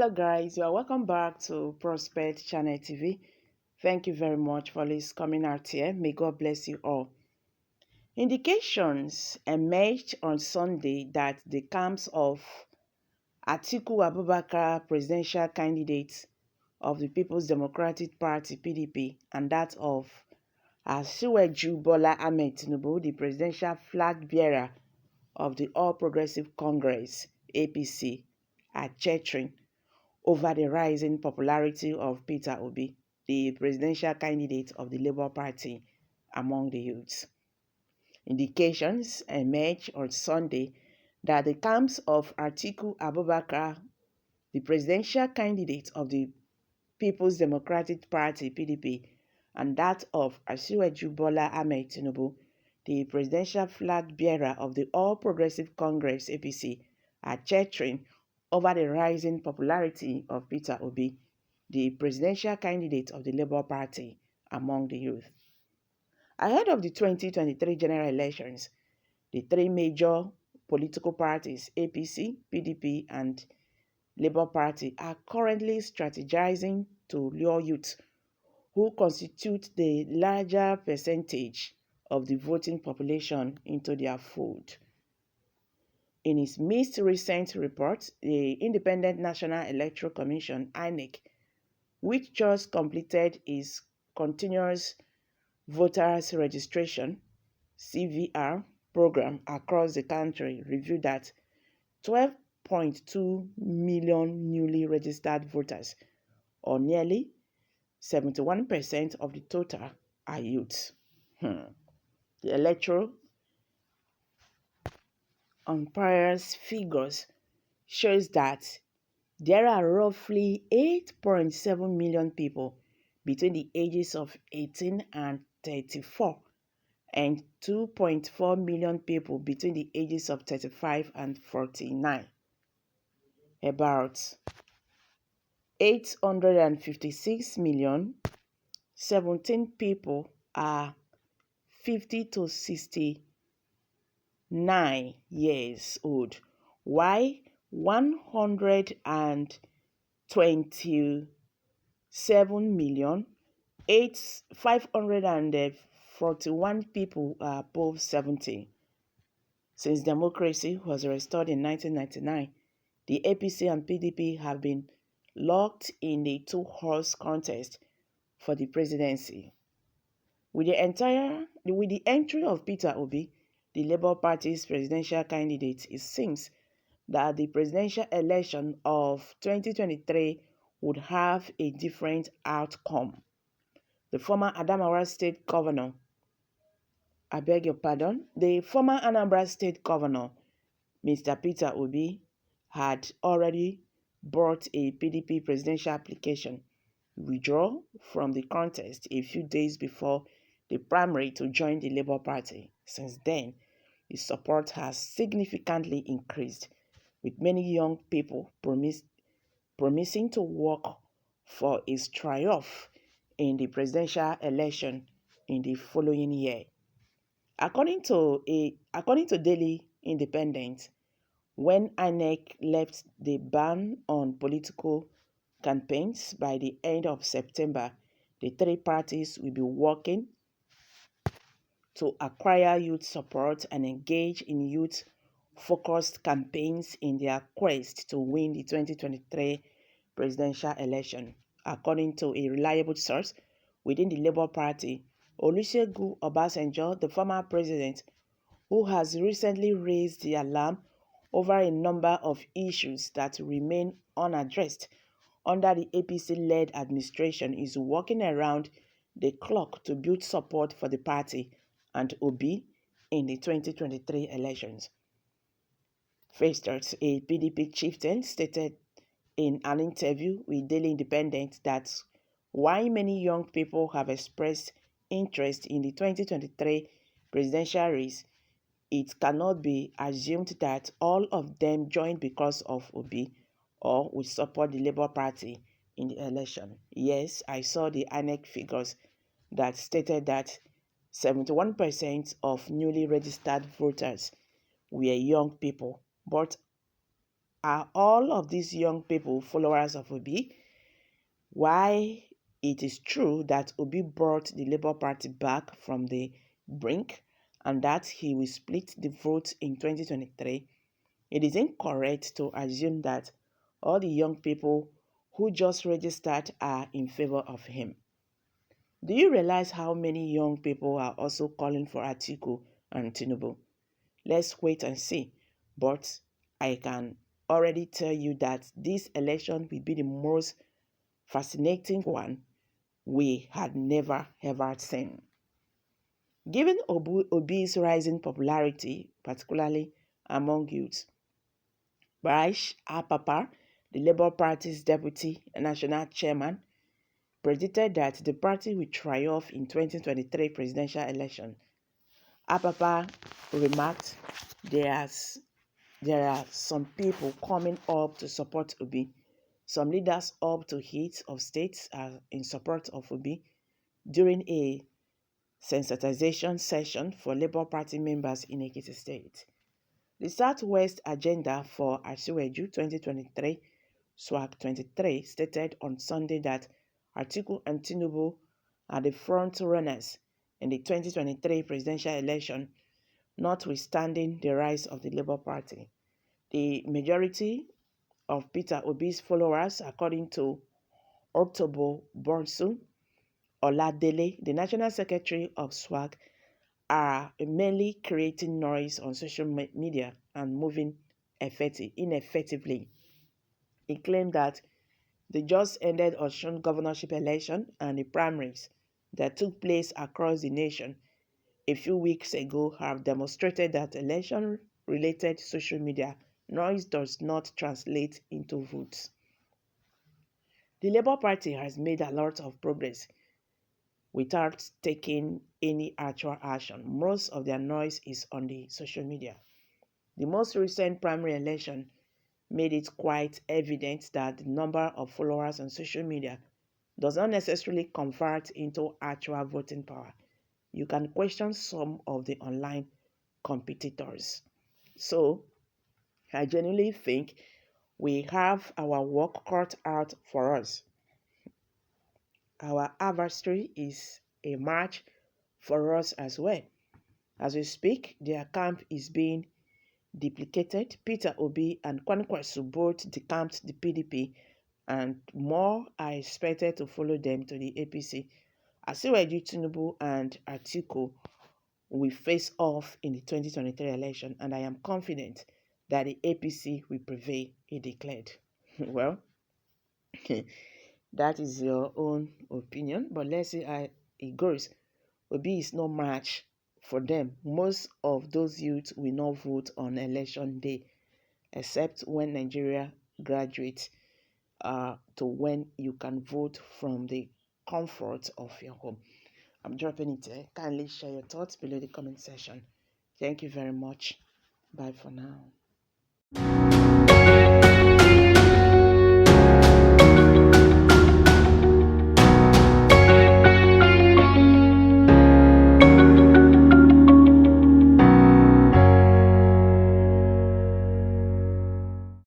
Hello guys, you are welcome back to Prospect Channel TV. Thank you very much for this coming out here. May God bless you all. Indications emerged on Sunday that the camps of Atiku Abubakar, presidential candidate of the People's Democratic Party (PDP), and that of Asiwaju Bola Ahmed Tinubu, the presidential flag bearer of the All Progressive Congress (APC), are chattering over the rising popularity of Peter Obi, the presidential candidate of the Labour Party, among the youths. Indications emerged on Sunday that the camps of Atiku Abubakar, the presidential candidate of the People's Democratic Party (PDP), and that of Asiwaju Bola Ahmed Tinubu, the presidential flag bearer of the All Progressive Congress (APC), are chattering over the rising popularity of Peter Obi, the presidential candidate of the Labour Party, among the youth. Ahead of the 2023 general elections, the three major political parties, APC, PDP, and Labour Party, are currently strategizing to lure youth, who constitute the larger percentage of the voting population, into their fold. In its most recent report, the Independent National Electoral Commission (INEC), which just completed its continuous voters registration (CVR) program across the country, revealed that 12.2 million newly registered voters, or nearly 71% of the total, are youths. The electoral umpires figures shows that there are roughly 8.7 million people between the ages of 18 and 34 and 2.4 million people between the ages of 35 and 49. About 856 million 17 people are 50 to 69 years old, while 127 million 541 people are above 70. Since democracy was restored in 1999, the APC and PDP have been locked in a two-horse contest for the presidency. With the entry of Peter Obi, the Labour Party's presidential candidate, it seems that the presidential election of 2023 would have a different outcome. The former Adamawa State Governor, the former Anambra State Governor, Mr. Peter Obi, had already brought a PDP presidential application withdraw from the contest a few days before the primary to join the Labour Party. Since then, his support has significantly increased, with many young people promising to work for his triumph in the presidential election in the following year. According to Daily Independent, when INEC left the ban on political campaigns by the end of September, the three parties will be working to acquire youth support and engage in youth-focused campaigns in their quest to win the 2023 presidential election. According to a reliable source within the Labour Party, Olusegun Obasanjo, the former president, who has recently raised the alarm over a number of issues that remain unaddressed under the APC-led administration, is working around the clock to build support for the party and Obi in the 2023 elections. Festert, a PDP chieftain, stated in an interview with Daily Independent that while many young people have expressed interest in the 2023 presidential race, it cannot be assumed that all of them joined because of Obi or will support the Labour Party in the election. Yes, I saw the INEC figures that stated that 71% of newly registered voters were young people, but Are all of these young people followers of Obi? Why it is true that Obi brought the Labour Party back from the brink and that he will split the vote in 2023, it is incorrect to assume that all the young people who just registered are in favor of him. Do you realize how many young people are also calling for Atiku and Tinubu? Let's wait and see. But I can already tell you that this election will be the most fascinating one we had never ever seen. Given Obi's rising popularity, particularly among youth, Barash Apapa, the Labour Party's deputy national chairman, predicted that the party will triumph in 2023 presidential election. Apapa remarked, there are some people coming up to support Obi. Some leaders up to heads of states are in support of Obi during a sensitization session for Labour Party members in Ekiti State. The Southwest Agenda for Asiwaju 2023 SWAG 23 stated on Sunday that Atiku and Tinubu are the front runners in the 2023 presidential election, notwithstanding the rise of the Labour Party. The majority of Peter Obi's followers, according to October Bonsu Oladele, the National Secretary of SWAG, are mainly creating noise on social media and moving ineffectively. He claimed that the just ended Osun governorship election and the primaries that took place across the nation a few weeks ago have demonstrated that election-related social media noise does not translate into votes. The Labour Party has made a lot of progress without taking any actual action. Most of their noise is on the social media. The most recent primary election made it quite evident that the number of followers on social media does not necessarily convert into actual voting power. You can question some of the online competitors. So, I genuinely think we have our work cut out for us. Our adversary is a match for us as well. As we speak, their camp is being duplicated. Peter Obi and Kwankwaso both decamped the PDP, and more are expected to follow them to the APC. Asiwaju Tinubu and Atiku will face off in the 2023 election, and I am confident that the APC will prevail, he declared. Well, that is your own opinion, but let's see how it goes. Obi is no match for them. Most of those youths will not vote on election day, except when Nigeria graduates to when you can vote from the comfort of your home. I'm dropping it here. Kindly share your thoughts below the comment section. Thank you very much. Bye for now.